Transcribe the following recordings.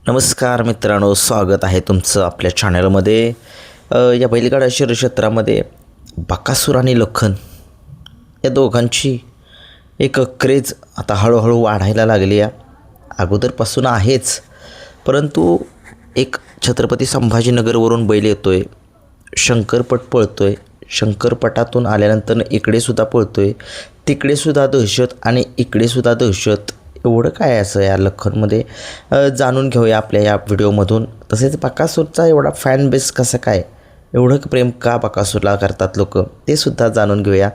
नमस्कार मित्रांनो, स्वागत आहे तुमचं आपल्या चॅनलमध्ये. या बैलगाडा शर्यत क्षेत्रामध्ये बकासूर आणि लखन या दोघांची एक क्रेज आता हळूहळू वाढायला लागली आहे. अगोदरपासून आहेच, परंतु एक छत्रपती संभाजीनगरवरून बैल येतो आहे, शंकरपट पळतो आहे. शंकरपटातून आल्यानंतर इकडेसुद्धा पळतो आहे, तिकडेसुद्धा दहशत आणि इकडेसुद्धा दहशत. एवढं काय असं या लखनमध्ये जाणून घेऊया आपल्या या व्हिडिओमधून. तसेच बकासूरचा एवढा फॅन बेस कसं काय, एवढं प्रेम का बकासूरला करतात लोक, ते सुद्धा जाणून घेऊया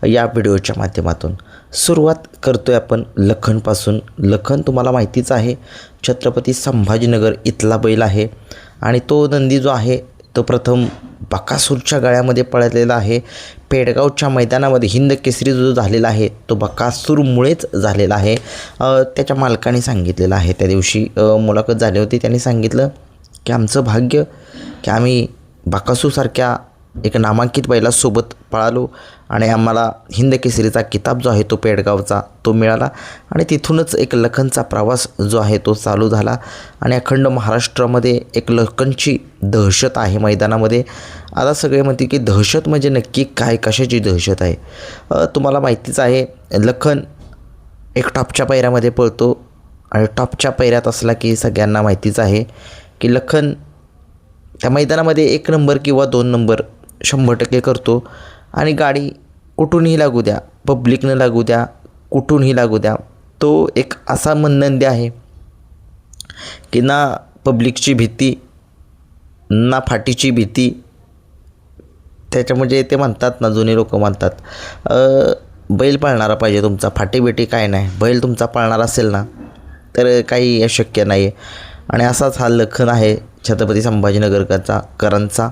या व्हिडिओच्या माध्यमातून. सुरुवात करतो आहे आपण लखनपासून. लखन तुम्हाला माहितीच आहे, छत्रपती संभाजीनगर इथला बैल आहे आणि तो नंदी जो आहे तो प्रथम बकासूरच्या गळ्यामध्ये पळलेला आहे. पेडगावच्या मैदानामध्ये हिंद केसरी जो झालेला आहे तो बकासूरमुळेच झालेला आहे. त्याच्या मालकाने सांगितलेलं आहे, त्या दिवशी मुलाखत झाली होती, त्यांनी सांगितलं की आमचं भाग्य की आम्ही बकासूरसारख्या एक नामांकित बैलासोबत पळालो आणि आम्हाला हिंद केसरीचा किताब जो आहे तो पेडगावचा तो मिळाला आणि तिथूनच एक लखनचा प्रवास जो आहे तो चालू झाला आणि अखंड महाराष्ट्रामध्ये एक लखनची दहशत आहे मैदानामध्ये. आता सगळे म्हणते की दहशत म्हणजे नक्की काय, कशाची दहशत आहे. तुम्हाला माहितीच आहे, लखन एक टॉपच्या पायऱ्यामध्ये पळतो आणि टॉपच्या पायऱ्यात असला की सगळ्यांना माहितीच आहे की लखन त्या मैदानामध्ये 1 नंबर किंवा 2 नंबर 100% करतो आणि गाडी कुठूनही लागू द्या, पब्लिकनं लागू द्या, कुठूनही लागू द्या, तो एक असा नंदी आहे की ना पब्लिकची भीती ना फाटीची भीती. त्याच्या म्हणजे ते म्हणतात ना, जुने लोक म्हणतात बैल पळणारा पाहिजे तुमचा, फाटी काय नाही. बैल तुमचा पळणारा असेल ना तर काही अशक्य नाही आहे. आणि असाच हा लखन आहे छत्रपती संभाजीनगरचा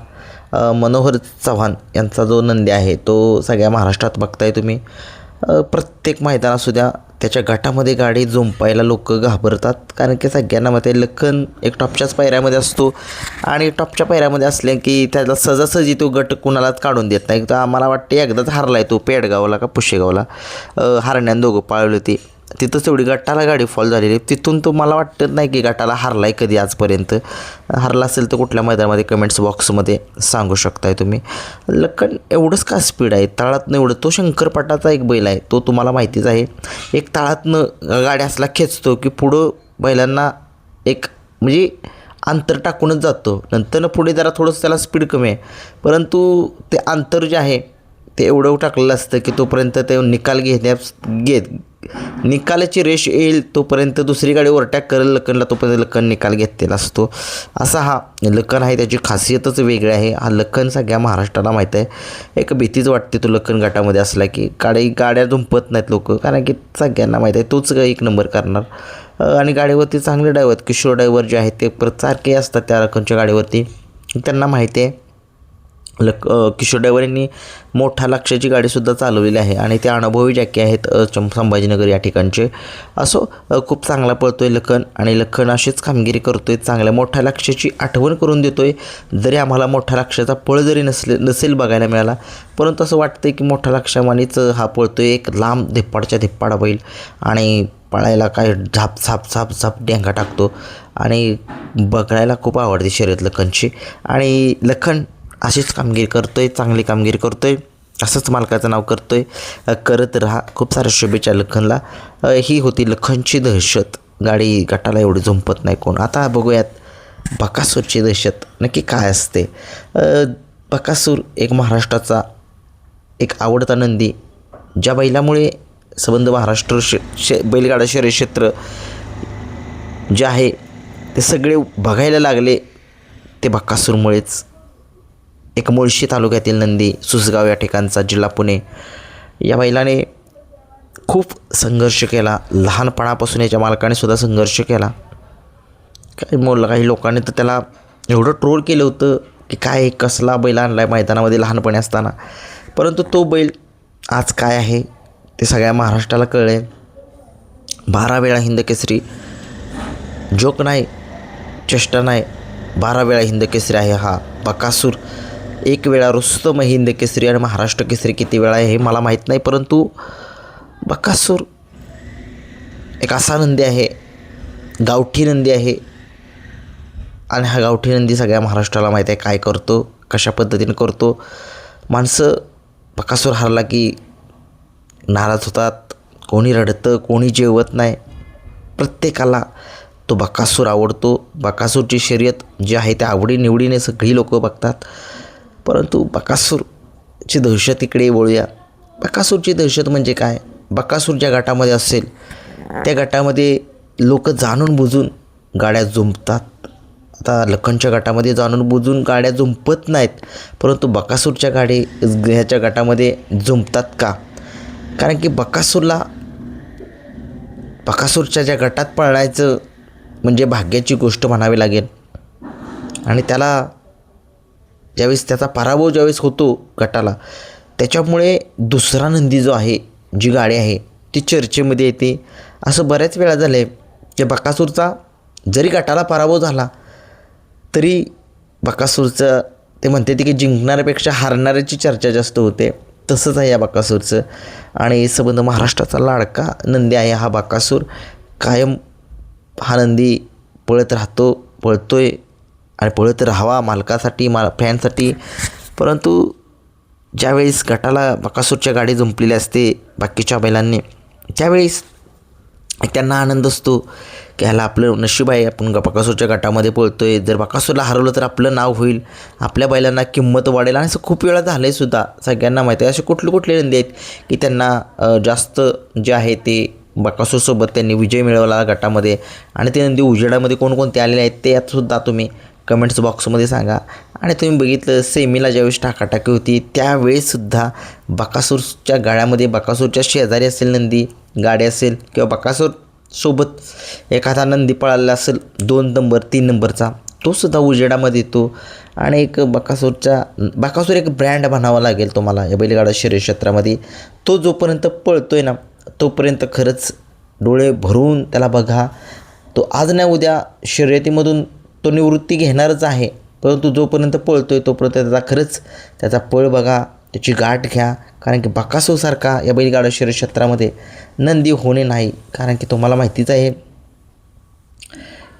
मनोहर चव्हाण यांचा जो नंदी आहे तो सगळ्या महाराष्ट्रात बघताय तुम्ही. प्रत्येक मैदान असू द्या, त्याच्या गटामध्ये गाडी जुंपायला लोक घाबरतात, कारण की सगळ्यांना माहिती आहे लखन एक टॉपच्याच पायऱ्यामध्ये असतो आणि टॉपच्या पायऱ्यामध्ये असले की त्याला सहजासहजी तो गट कुणालाच काढून देत नाही. तर आम्हाला वाटते एकदाच हारला आहे तो पेडगावला का पुशेगावला, हारण्यानं दोघं पाळली होती, तिथंच एवढी गटाला गाडी फॉल झालेली. तिथून तो मला वाटत नाही की गटाला हारला आहे कधी आजपर्यंत. हारला असेल तर कुठल्या मैदानामध्ये कमेंट्स बॉक्समध्ये सांगू शकताय तुम्ही. लखन एवढंच का स्पीड आहे तळातनं एवढं. तो शंकरपटाचा एक बैल आहे, तो तुम्हाला माहितीच आहे. एक तळातनं गाडी असला खेचतो की पुढं बैलांना एक म्हणजे अंतर टाकूनच जातो. नंतर पुढे जरा थोडंसं त्याला स्पीड कमी आहे, परंतु ते अंतर जे आहे ते एवढं टाकलेलं असतं की तोपर्यंत ते निकालाची रेष येईल तोपर्यंत दुसरी गाडी ओव्हरटॅक करेल लखनला, तोपर्यंत लखन निकाल घेतलेला असतो. असा हा लखन आहे, त्याची खासियतच वेगळी आहे. हा लखन सगळ्या महाराष्ट्राला माहीत आहे. एक भीतीच वाटते तो लखन गटामध्ये असला की गाड्या झुंपत नाहीत लोक, कारण की सगळ्यांना माहीत आहे तोच 1 नंबर करणार. आणि गाडीवरती चांगले ड्रायव्हर, किशोर ड्रायव्हर जे आहेत ते सारखे असतात त्या लखनच्या गाडीवरती, त्यांना माहिती आहे. किशोर ड्रायव्हरांनी मोठा लक्षाची गाडीसुद्धा चालवलेली आहे आणि ते अनुभवी जॅकी आहेत संभाजीनगर या ठिकाणचे. असो, खूप चांगला पळतो आहे लखन आणि लखन अशीच कामगिरी करतो आहे. चांगल्या मोठ्या लक्षाची आठवण करून देतो आहे. जरी आम्हाला मोठ्या लक्षाचा पळ जरी नसेल बघायला मिळाला, परंतु असं वाटतं की मोठ्या लक्षामानेच हा पळतो आहे. एक लांब धिप्पाडच्या धिप्पाडा बैल आणि पळायला काय झाप डेंगा टाकतो आणि बघायला खूप आवडते शर्यत लखनची. आणि लखन अशीच कामगिरी करतो आहे, चांगली कामगिरी करतो आहे, असंच मालकाचं नाव करतो आहे, करत राहा. खूप साऱ्या शुभेच्छा लखनला. ही होती लखनची दहशत. गाडी गटाला एवढी झुंपत नाही कोण. आता बघूयात बकासूरची दहशत नक्की काय असते. बकासूर एक महाराष्ट्राचा एक आवडता नंदी, ज्या बैलामुळे संबंध महाराष्ट्र बैलगाडा शर्यत क्षेत्र जे आहे ते सगळे बघायला लागले ते बकासूरमुळेच. एक मुळशी तालुक्यातील नंदी, सुसगाव या ठिकाणचा, जिल्हा पुणे. या बैलाने खूप संघर्ष केला, लहानपणापासून याच्या मालकाने सुद्धा संघर्ष केला. काही लोकांनी तर त्याला एवढं ट्रोल केलं होतं की काय कसला बैल आणला आहे मैदानामध्ये लहानपणी असताना, परंतु तो बैल आज काय आहे ते सगळ्या महाराष्ट्राला कळलं आहे. 12 वेळा हिंद केसरी, जोक नाही, चेष्टा नाही, 12 वेळा हिंद केसरी आहे हा बकासूर. 1 वेळा रुस्तम हिंद केसरी आणि महाराष्ट्र केसरी किती वेळा आहे हे मला माहीत नाही, परंतु बकासूर एक असा नंदी आहे, गावठी नंदी आहे आणि हा गावठी नंदी सगळ्या महाराष्ट्राला माहीत आहे काय करतो, कशा पद्धतीने करतो. माणसं बकासूर हरला की नाराज होतात, कोणी रडतं, कोणी जेवत नाही. प्रत्येकाला तो बकासूर आवडतो. बकासूरची शर्यत जी आहे त्या आवडीनिवडीने सगळी लोक बघतात. परंतु बकासूरची दहशत इकडे बोलूया. बकासूरची दहशत म्हणजे काय? बकासूर ज्या गटामध्ये असेल त्या गटामध्ये लोक जाणून बुजून गाड्या जुंपतात. आता लखनच्या गटामध्ये जाणून बुजून गाड्या जुंपत नाहीत, परंतु बकासूरच्या ह्याच्या गटामध्ये जुंपतात का? कारण की बकासूरच्या ज्या गटात पळायचं म्हणजे भाग्याची गोष्ट म्हणावी लागेल. आणि त्याला ज्यावेळेस त्याचा पराभव ज्यावेळेस होतो गटाला, त्याच्यामुळे दुसरा नंदी जो आहे, जी गाडी आहे ती चर्चेमध्ये येते. असं बऱ्याच वेळा झालं आहे की बकासूरचा जरी गटाला पराभव झाला तरी बकासूरचं ते म्हणते की जिंकणाऱ्यापेक्षा हारणाऱ्याची चर्चा जास्त होते. तसंच आहे या बकासूरचं. आणि संबंध महाराष्ट्राचा लाडका नंदी आहे हा बकासूर. कायम हा नंदी पळतोय आणि पळत राहावा मालकासाठी, फॅनसाठी. परंतु ज्यावेळेस गटाला बकासूरच्या गाडी जुंपलेली असते बाकीच्या बैलांनी, त्यावेळेस त्यांना आनंद असतो की ह्याला आपलं नशीब आहे, आपण बकासूरच्या गटामध्ये पळतोय. जर बकासूरला हरवलं तर आपलं नाव होईल, आपल्या बैलांना किंमत वाढेल. आणि असं खूप वेळा झालं आहे सुद्धा, सगळ्यांना माहिती आहे. असे कुठले नंदी आहेत की त्यांना जास्त जे आहे ते बकासूरसोबत त्यांनी विजय मिळवला गटामध्ये. आणि ते नंदी उजेडामध्ये कोणकोणते आलेले आहेत ते यातसुद्धा तुम्ही कमेंट्स बॉक्समध्ये सांगा. आणि तुम्ही बघितलं सेमीला ज्यावेळेस टाकाटाकी होती त्यावेळेससुद्धा बकासूरच्या गाड्यामध्ये, बकासूरच्या शेजारी असेल नंदी गाडी असेल किंवा बकासूरसोबत एखादा नंदी पळालेला असेल 2 नंबर 3 नंबरचा, तोसुद्धा उजेडामध्ये येतो. आणि एक बकासूर एक ब्रँड बनावा लागेल तुम्हाला या बैलगाडा शर्यत क्षेत्रामध्ये. तो जोपर्यंत पळतोय ना तोपर्यंत खरंच डोळे भरून त्याला बघा. तो आज नाही उद्या शर्यतीमधून तो निवृत्ती घेणारच आहे, परंतु जोपर्यंत पळतोय तोपर्यंत त्याचा पळ बघा, त्याची गाठ घ्या. कारण की बकासूरसारखा या बैलगाडा शर्यत क्षेत्रामध्ये नंदी होणे नाही. कारण की तुम्हाला माहितीच आहे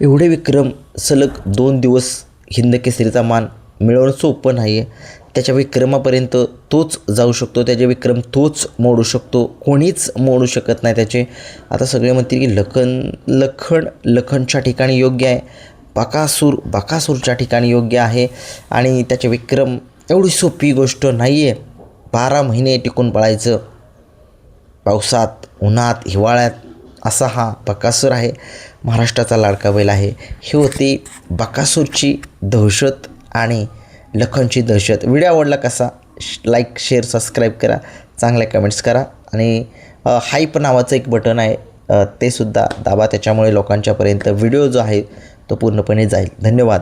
एवढे विक्रम सलग 2 दिवस हिंद केसरीचा मान मिळवणं सोपं नाही आहे. त्याच्या विक्रमापर्यंत तोच जाऊ शकतो, त्याचे विक्रम तोच मोडू शकतो, कोणीच मोडू शकत नाही त्याचे. आता सगळे म्हणतील की लखनच्या ठिकाणी योग्य आहे, बकासूरच्या ठिकाणी योग्य आहे. आणि त्याचे विक्रम एवढी सोपी गोष्ट नाही आहे. 12 महिने टिकून पळायचं, पावसात, उन्हात, हिवाळ्यात, असा हा बकासूर आहे. महाराष्ट्राचा लाडका बैल आहे. ही होती बकासूरची दहशत आणि लखनची दहशत. व्हिडिओ आवडला कसा? लाईक, शेअर, सबस्क्राईब करा, चांगल्या कमेंट्स करा. आणि हाईप नावाचं एक बटन आहे ते सुद्धा दाबा, त्याच्यामुळे लोकांच्यापर्यंत व्हिडिओ जो आहे तो पूर्णपणे जाईल. धन्यवाद.